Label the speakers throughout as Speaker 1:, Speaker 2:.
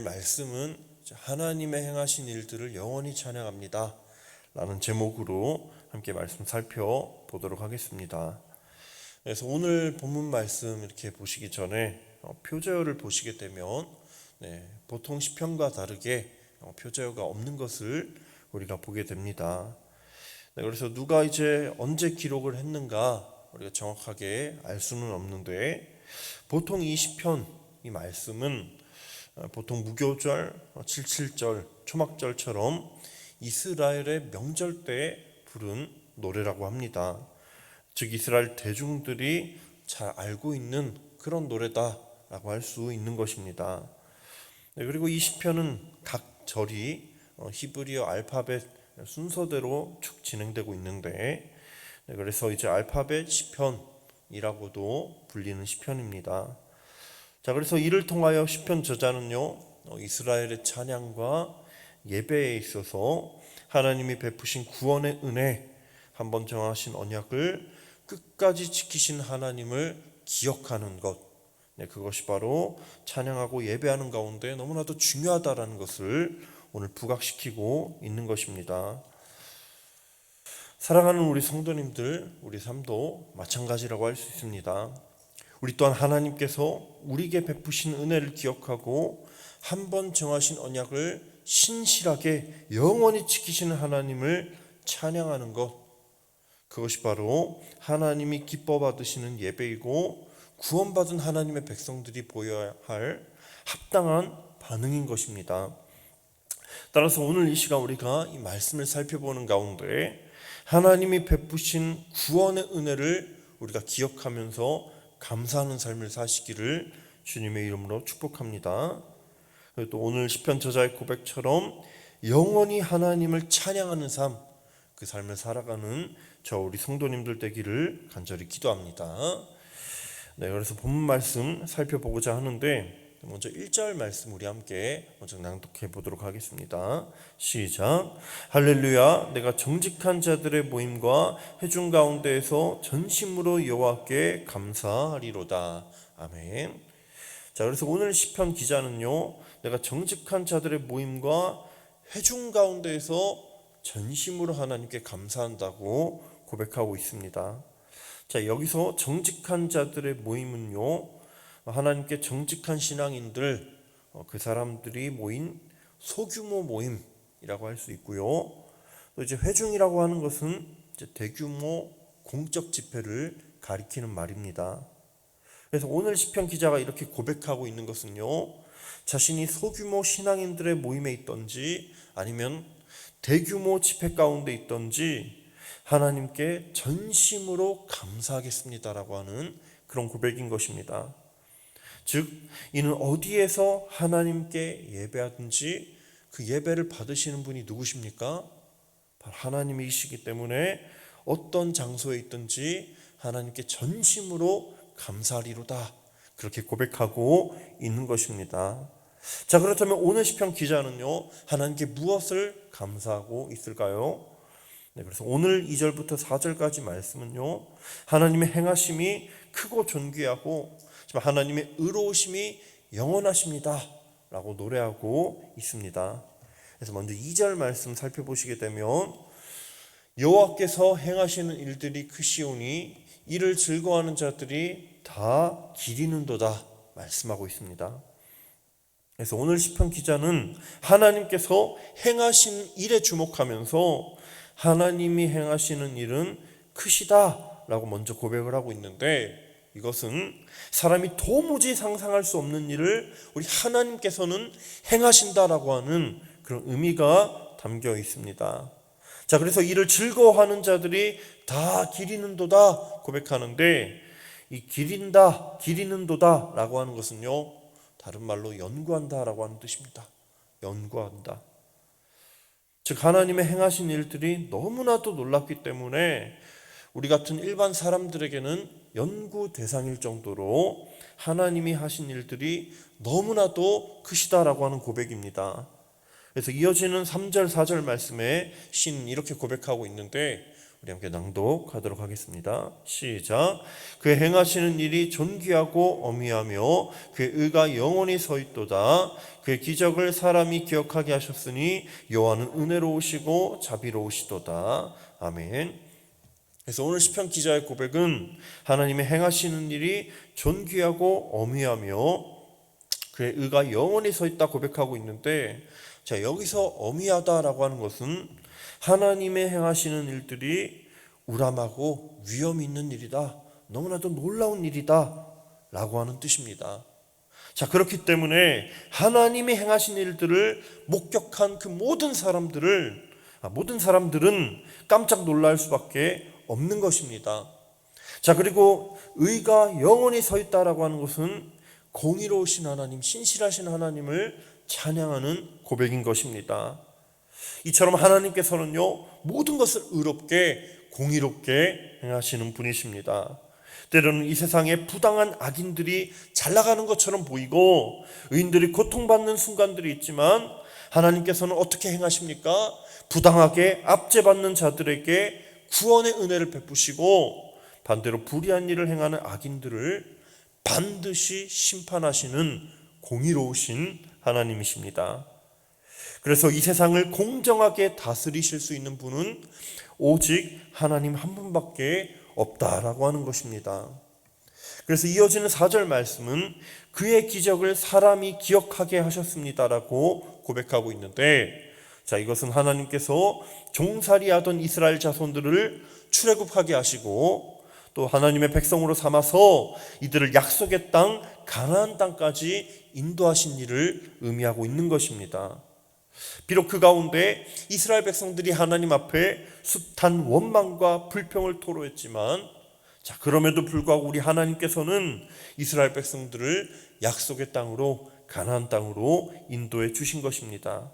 Speaker 1: 말씀은 하나님의 행하신 일들을 영원히 찬양합니다 라는 제목으로 함께 말씀 살펴보도록 하겠습니다. 그래서 오늘 본문 말씀 이렇게 보시기 전에 표제어를 보시게 되면 보통 시편과 다르게 표제어가 없는 것을 우리가 보게 됩니다. 그래서 누가 이제 언제 기록을 했는가 우리가 정확하게 알 수는 없는데, 보통 이 시편, 이 말씀은 보통 무교절, 칠칠절, 초막절처럼 이스라엘의 명절 때 부른 노래라고 합니다. 즉 이스라엘 대중들이 잘 알고 있는 그런 노래다라고 할 수 있는 것입니다. 그리고 이 시편은 각 절이 히브리어 알파벳 순서대로 쭉 진행되고 있는데, 그래서 이제 알파벳 시편이라고도 불리는 시편입니다. 자, 그래서 이를 통하여 시편 저자는요, 이스라엘의 찬양과 예배에 있어서 하나님이 베푸신 구원의 은혜, 한번 정하신 언약을 끝까지 지키신 하나님을 기억하는 것, 그것이 바로 찬양하고 예배하는 가운데 너무나도 중요하다라는 것을 오늘 부각시키고 있는 것입니다. 사랑하는 우리 성도님들, 우리 삶도 마찬가지라고 할 수 있습니다. 우리 또한 하나님께서 우리에게 베푸신 은혜를 기억하고 한번 정하신 언약을 신실하게 영원히 지키시는 하나님을 찬양하는 것, 그것이 바로 하나님이 기뻐 받으시는 예배이고 구원받은 하나님의 백성들이 보여야 할 합당한 반응인 것입니다. 따라서 오늘 이 시간 우리가 이 말씀을 살펴보는 가운데 하나님이 베푸신 구원의 은혜를 우리가 기억하면서 감사하는 삶을 사시기를 주님의 이름으로 축복합니다. 또 오늘 시편 저자의 고백처럼 영원히 하나님을 찬양하는 삶, 그 삶을 살아가는 저 우리 성도님들 되기를 간절히 기도합니다. 그래서 본문 말씀 살펴보고자 하는데, 먼저 1절 말씀 우리 함께 먼저 낭독해 보도록 하겠습니다. 시작. 할렐루야. 내가 정직한 자들의 모임과 회중 가운데에서 전심으로 여호와께 감사하리로다. 아멘. 자, 그래서 오늘 시편 기자는요, 내가 정직한 자들의 모임과 회중 가운데에서 전심으로 하나님께 감사한다고 고백하고 있습니다. 자, 여기서 정직한 자들의 모임은요, 하나님께 정직한 신앙인들, 그 사람들이 모인 소규모 모임이라고 할 수 있고요. 또 이제 회중이라고 하는 것은 이제 대규모 공적 집회를 가리키는 말입니다. 그래서 오늘 시편 기자가 이렇게 고백하고 있는 것은요, 자신이 소규모 신앙인들의 모임에 있던지 아니면 대규모 집회 가운데 있던지 하나님께 전심으로 감사하겠습니다라고 하는 그런 고백인 것입니다. 즉 이는 어디에서 하나님께 예배하든지 그 예배를 받으시는 분이 누구십니까? 바로 하나님이시기 때문에 어떤 장소에 있든지 하나님께 전심으로 감사하리로다, 그렇게 고백하고 있는 것입니다. 자, 그렇다면 오늘 시편 기자는요, 하나님께 무엇을 감사하고 있을까요? 그래서 오늘 2절부터 4절까지 말씀은요, 하나님의 행하심이 크고 존귀하고 하나님의 의로우심이 영원하십니다 라고 노래하고 있습니다. 그래서 먼저 2절 말씀 살펴보시게 되면, 여호와께서 행하시는 일들이 크시오니 이를 즐거워하는 자들이 다 기리는도다 말씀하고 있습니다. 그래서 오늘 시편 기자는 하나님께서 행하신 일에 주목하면서 하나님이 행하시는 일은 크시다 라고 먼저 고백을 하고 있는데, 이것은 사람이 도무지 상상할 수 없는 일을 우리 하나님께서는 행하신다라고 하는 그런 의미가 담겨 있습니다. 자, 그래서 이를 즐거워하는 자들이 다 기리는도다 고백하는데, 이 기린다, 기리는도다 라고 하는 것은요, 다른 말로 연구한다 라고 하는 뜻입니다. 연구한다. 즉 하나님의 행하신 일들이 너무나도 놀랍기 때문에 우리 같은 일반 사람들에게는 연구 대상일 정도로 하나님이 하신 일들이 너무나도 크시다라고 하는 고백입니다. 그래서 이어지는 3절 4절 말씀에 신은 이렇게 고백하고 있는데, 우리 함께 낭독하도록 하겠습니다. 시작. 그의 행하시는 일이 존귀하고 어미하며 그의 의가 영원히 서 있도다. 그의 기적을 사람이 기억하게 하셨으니 여호와는 은혜로우시고 자비로우시도다. 아멘. 그래서 오늘 시편 기자의 고백은 하나님의 행하시는 일이 존귀하고 어미하며 그의 의가 영원히 서 있다 고백하고 있는데, 자, 여기서 어미하다라고 하는 것은 하나님의 행하시는 일들이 우람하고 위험 있는 일이다, 너무나도 놀라운 일이다 라고 하는 뜻입니다. 자, 그렇기 때문에 하나님이 행하신 일들을 목격한 그 모든 사람들은 깜짝 놀랄 수밖에 없는 것입니다. 자, 그리고 의가 영원히 서 있다라고 하는 것은 공의로우신 하나님, 신실하신 하나님을 찬양하는 고백인 것입니다. 이처럼 하나님께서는요, 모든 것을 의롭게 공의롭게 행하시는 분이십니다. 때로는 이 세상에 부당한 악인들이 잘 나가는 것처럼 보이고 의인들이 고통받는 순간들이 있지만, 하나님께서는 어떻게 행하십니까? 부당하게 압제받는 자들에게 구원의 은혜를 베푸시고 반대로 불의한 일을 행하는 악인들을 반드시 심판하시는 공의로우신 하나님이십니다. 그래서 이 세상을 공정하게 다스리실 수 있는 분은 오직 하나님 한 분밖에 없다라고 하는 것입니다. 그래서 이어지는 4절 말씀은 그의 기적을 사람이 기억하게 하셨습니다라고 고백하고 있는데, 자, 이것은 하나님께서 종살이하던 이스라엘 자손들을 출애굽하게 하시고 또 하나님의 백성으로 삼아서 이들을 약속의 땅 가나안 땅까지 인도하신 일을 의미하고 있는 것입니다. 비록 그 가운데 이스라엘 백성들이 하나님 앞에 숱한 원망과 불평을 토로했지만, 자, 그럼에도 불구하고 우리 하나님께서는 이스라엘 백성들을 약속의 땅으로, 가나안 땅으로 인도해 주신 것입니다.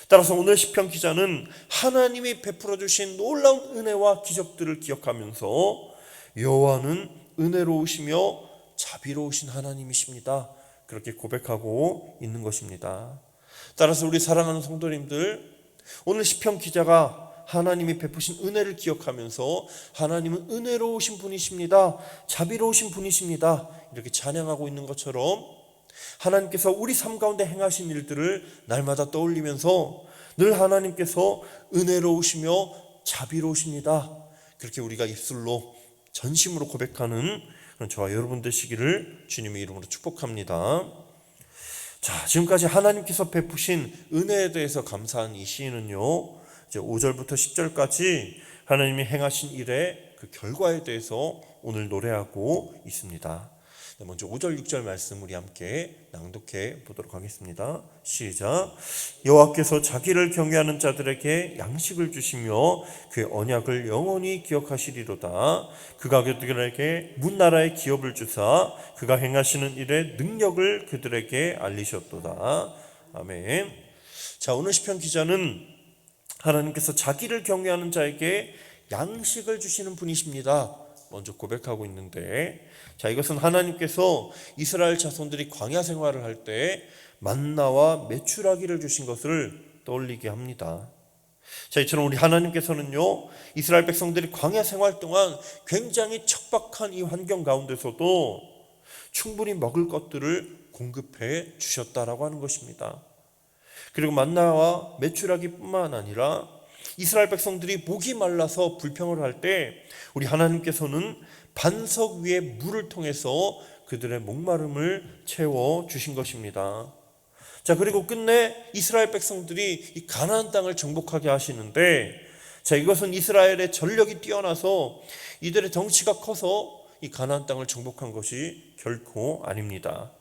Speaker 1: 따라서 오늘 시편 기자는 하나님이 베풀어 주신 놀라운 은혜와 기적들을 기억하면서 여호와는 은혜로우시며 자비로우신 하나님이십니다, 그렇게 고백하고 있는 것입니다. 따라서 우리 사랑하는 성도님들, 오늘 시편 기자가 하나님이 베푸신 은혜를 기억하면서 하나님은 은혜로우신 분이십니다, 자비로우신 분이십니다, 이렇게 찬양하고 있는 것처럼 하나님께서 우리 삶 가운데 행하신 일들을 날마다 떠올리면서 늘 하나님께서 은혜로우시며 자비로우십니다, 그렇게 우리가 입술로 전심으로 고백하는 그런 저와 여러분 되시기를 주님의 이름으로 축복합니다. 자, 지금까지 하나님께서 베푸신 은혜에 대해서 감사한 이 시인은요, 이제 5절부터 10절까지 하나님이 행하신 일의 그 결과에 대해서 오늘 노래하고 있습니다. 먼저 5절 6절 말씀 우리 함께 낭독해 보도록 하겠습니다. 시작. 여호와께서 자기를 경외하는 자들에게 양식을 주시며 그의 언약을 영원히 기억하시리로다. 그가 그들에게 문나라의 기업을 주사 그가 행하시는 일의 능력을 그들에게 알리셨도다. 아멘. 자, 오늘 시편 기자는 하나님께서 자기를 경외하는 자에게 양식을 주시는 분이십니다, 먼저 고백하고 있는데, 자, 이것은 하나님께서 이스라엘 자손들이 광야 생활을 할 때 만나와 메추라기를 주신 것을 떠올리게 합니다. 자, 이처럼 우리 하나님께서는요, 이스라엘 백성들이 광야 생활 동안 굉장히 척박한 이 환경 가운데서도 충분히 먹을 것들을 공급해 주셨다라고 하는 것입니다. 그리고 만나와 메추라기뿐만 아니라 이스라엘 백성들이 목이 말라서 불평을 할 때 우리 하나님께서는 반석 위에 물을 통해서 그들의 목마름을 채워 주신 것입니다. 자, 그리고 끝내 이스라엘 백성들이 이 가나안 땅을 정복하게 하시는데, 자, 이것은 이스라엘의 전력이 뛰어나서 이들의 덩치가 커서 이 가나안 땅을 정복한 것이 결코 아닙니다.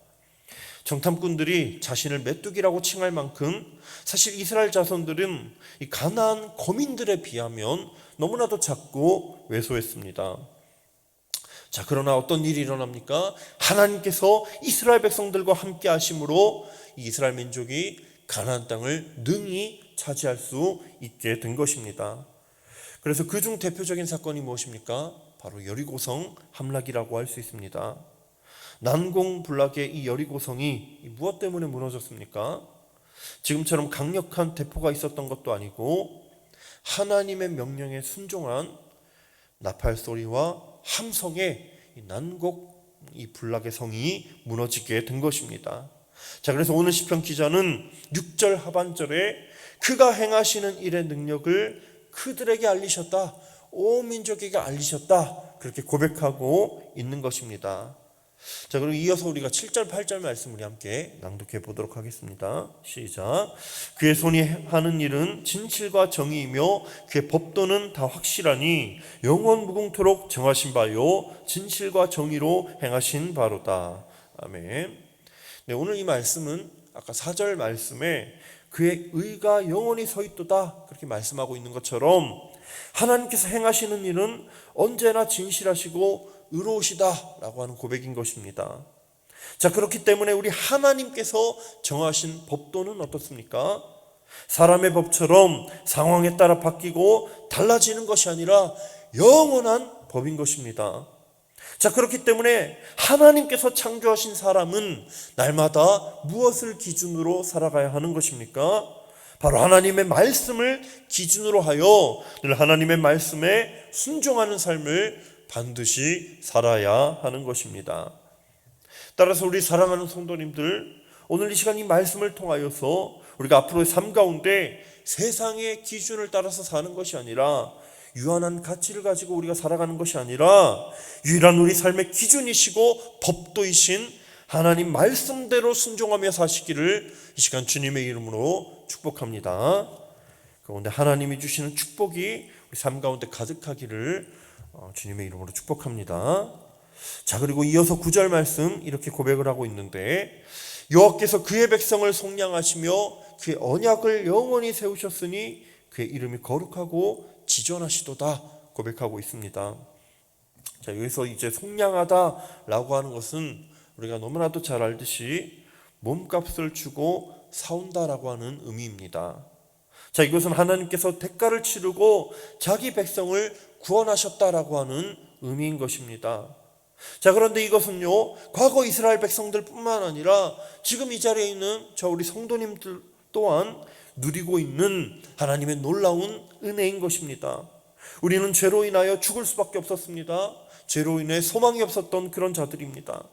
Speaker 1: 정탐꾼들이 자신을 메뚜기라고 칭할 만큼 사실 이스라엘 자손들은 이 가나안 거민들에 비하면 너무나도 작고 왜소했습니다. 자, 그러나 어떤 일이 일어납니까? 하나님께서 이스라엘 백성들과 함께 하심으로 이 이스라엘 민족이 가나안 땅을 능히 차지할 수 있게 된 것입니다. 그래서 그중 대표적인 사건이 무엇입니까? 바로 여리고성 함락이라고 할 수 있습니다. 난공불락의 이 여리고성이 무엇 때문에 무너졌습니까? 지금처럼 강력한 대포가 있었던 것도 아니고 하나님의 명령에 순종한 나팔 소리와 함성에 이 난곡 이 불락의 성이 무너지게 된 것입니다. 자, 그래서 오늘 시편 기자는 6절 하반절에 그가 행하시는 일의 능력을 그들에게 알리셨다, 온 민족에게 알리셨다, 그렇게 고백하고 있는 것입니다. 자, 그리고 이어서 우리가 7절 8절 말씀 우리 함께 낭독해 보도록 하겠습니다. 시작. 그의 손이 하는 일은 진실과 정의이며 그의 법도는 다 확실하니 영원 무궁토록 정하신 바요 진실과 정의로 행하신 바로다. 아멘. 네, 오늘 이 말씀은 아까 4절 말씀에 그의 의가 영원히 서 있도다 그렇게 말씀하고 있는 것처럼 하나님께서 행하시는 일은 언제나 진실하시고 의로우시다라고 하는 고백인 것입니다. 자, 그렇기 때문에 우리 하나님께서 정하신 법도는 어떻습니까? 사람의 법처럼 상황에 따라 바뀌고 달라지는 것이 아니라 영원한 법인 것입니다. 자, 그렇기 때문에 하나님께서 창조하신 사람은 날마다 무엇을 기준으로 살아가야 하는 것입니까? 바로 하나님의 말씀을 기준으로 하여 늘 하나님의 말씀에 순종하는 삶을 반드시 살아야 하는 것입니다. 따라서 우리 사랑하는 성도님들, 오늘 이 시간 이 말씀을 통하여서 우리가 앞으로의 삶 가운데 세상의 기준을 따라서 사는 것이 아니라 유한한 가치를 가지고 우리가 살아가는 것이 아니라 유일한 우리 삶의 기준이시고 법도이신 하나님 말씀대로 순종하며 사시기를 이 시간 주님의 이름으로 축복합니다. 그런데 하나님이 주시는 축복이 우리 삶 가운데 가득하기를 주님의 이름으로 축복합니다. 자, 그리고 이어서 9절 말씀 이렇게 고백을 하고 있는데 여호와께서 그의 백성을 속량하시며 그의 언약을 영원히 세우셨으니 그의 이름이 거룩하고 지존하시도다 고백하고 있습니다. 자, 여기서 이제 속량하다라고 하는 것은 우리가 너무나도 잘 알듯이 몸값을 주고 사온다라고 하는 의미입니다. 자, 이것은 하나님께서 대가를 치르고 자기 백성을 구원하셨다라고 하는 의미인 것입니다. 자, 그런데 이것은요, 과거 이스라엘 백성들뿐만 아니라 지금 이 자리에 있는 저 우리 성도님들 또한 누리고 있는 하나님의 놀라운 은혜인 것입니다. 우리는 죄로 인하여 죽을 수밖에 없었습니다. 죄로 인해 소망이 없었던 그런 자들입니다.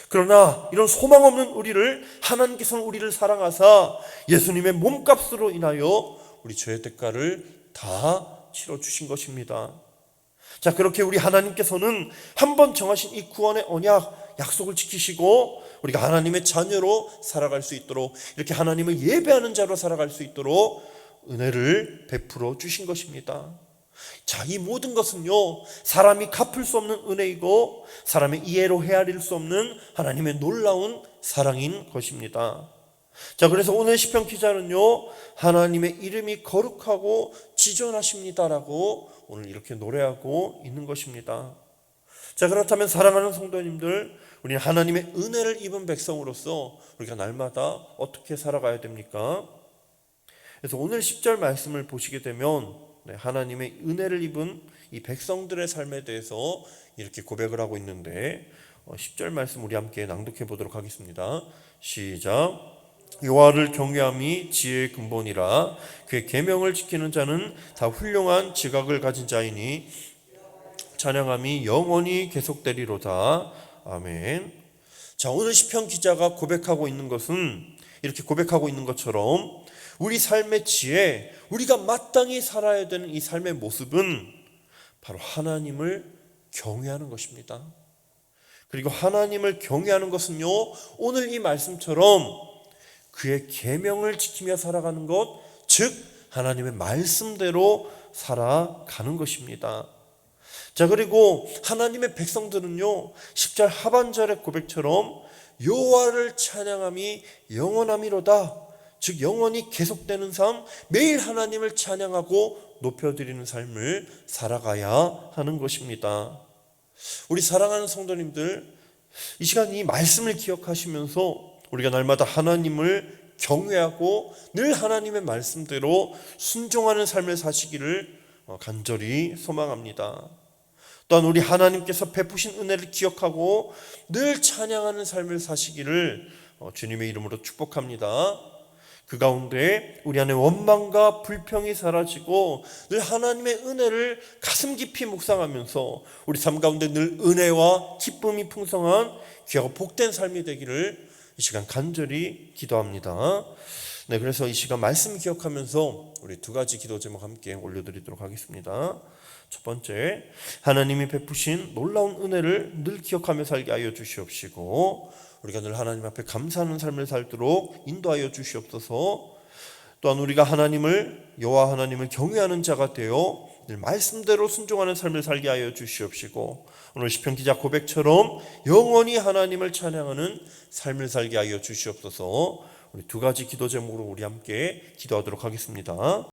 Speaker 1: 그러나 이런 소망 없는 우리를 하나님께서는 우리를 사랑하사 예수님의 몸값으로 인하여 우리 죄의 대가를 다 치러주신 것입니다. 자, 그렇게 우리 하나님께서는 한번 정하신 이 구원의 언약 약속을 지키시고 우리가 하나님의 자녀로 살아갈 수 있도록 이렇게 하나님을 예배하는 자로 살아갈 수 있도록 은혜를 베풀어 주신 것입니다. 자, 이 모든 것은요, 사람이 갚을 수 없는 은혜이고 사람의 이해로 헤아릴 수 없는 하나님의 놀라운 사랑인 것입니다. 자, 그래서 오늘 시편 기자는요, 하나님의 이름이 거룩하고 지존하십니다라고 오늘 이렇게 노래하고 있는 것입니다. 자, 그렇다면 사랑하는 성도님들, 우리는 하나님의 은혜를 입은 백성으로서 우리가 날마다 어떻게 살아가야 됩니까? 그래서 오늘 10절 말씀을 보시게 되면 하나님의 은혜를 입은 이 백성들의 삶에 대해서 이렇게 고백을 하고 있는데 10절 말씀 우리 함께 낭독해 보도록 하겠습니다. 시작. 여호와를 경외함이 지혜의 근본이라 그의 계명을 지키는 자는 다 훌륭한 지각을 가진 자이니 찬양함이 영원히 계속되리로다. 아멘. 자, 오늘 시편 기자가 고백하고 있는 것은 이렇게 고백하고 있는 것처럼 우리 삶의 지혜, 우리가 마땅히 살아야 되는 이 삶의 모습은 바로 하나님을 경외하는 것입니다. 그리고 하나님을 경외하는 것은요, 오늘 이 말씀처럼 그의 계명을 지키며 살아가는 것, 즉 하나님의 말씀대로 살아가는 것입니다. 자, 그리고 하나님의 백성들은요, 10절 하반절의 고백처럼 여호와를 찬양함이 영원함이로다, 즉 영원히 계속되는 삶, 매일 하나님을 찬양하고 높여드리는 삶을 살아가야 하는 것입니다. 우리 사랑하는 성도님들, 이 시간 이 말씀을 기억하시면서 우리가 날마다 하나님을 경외하고 늘 하나님의 말씀대로 순종하는 삶을 사시기를 간절히 소망합니다. 또한 우리 하나님께서 베푸신 은혜를 기억하고 늘 찬양하는 삶을 사시기를 주님의 이름으로 축복합니다. 그 가운데 우리 안에 원망과 불평이 사라지고 늘 하나님의 은혜를 가슴 깊이 묵상하면서 우리 삶 가운데 늘 은혜와 기쁨이 풍성한 귀하고 복된 삶이 되기를 이 시간 간절히 기도합니다. 네, 그래서 이 시간 말씀 기억하면서 우리 두 가지 기도 제목 함께 올려드리도록 하겠습니다. 첫 번째, 하나님이 베푸신 놀라운 은혜를 늘 기억하며 살게 하여 주시옵시고 우리가 늘 하나님 앞에 감사하는 삶을 살도록 인도하여 주시옵소서. 또한 우리가 여호와 하나님을 경외하는 자가 되어 늘 말씀대로 순종하는 삶을 살게 하여 주시옵시고 오늘 시편 기자 고백처럼 영원히 하나님을 찬양하는 삶을 살게 하여 주시옵소서. 우리 두 가지 기도 제목으로 우리 함께 기도하도록 하겠습니다.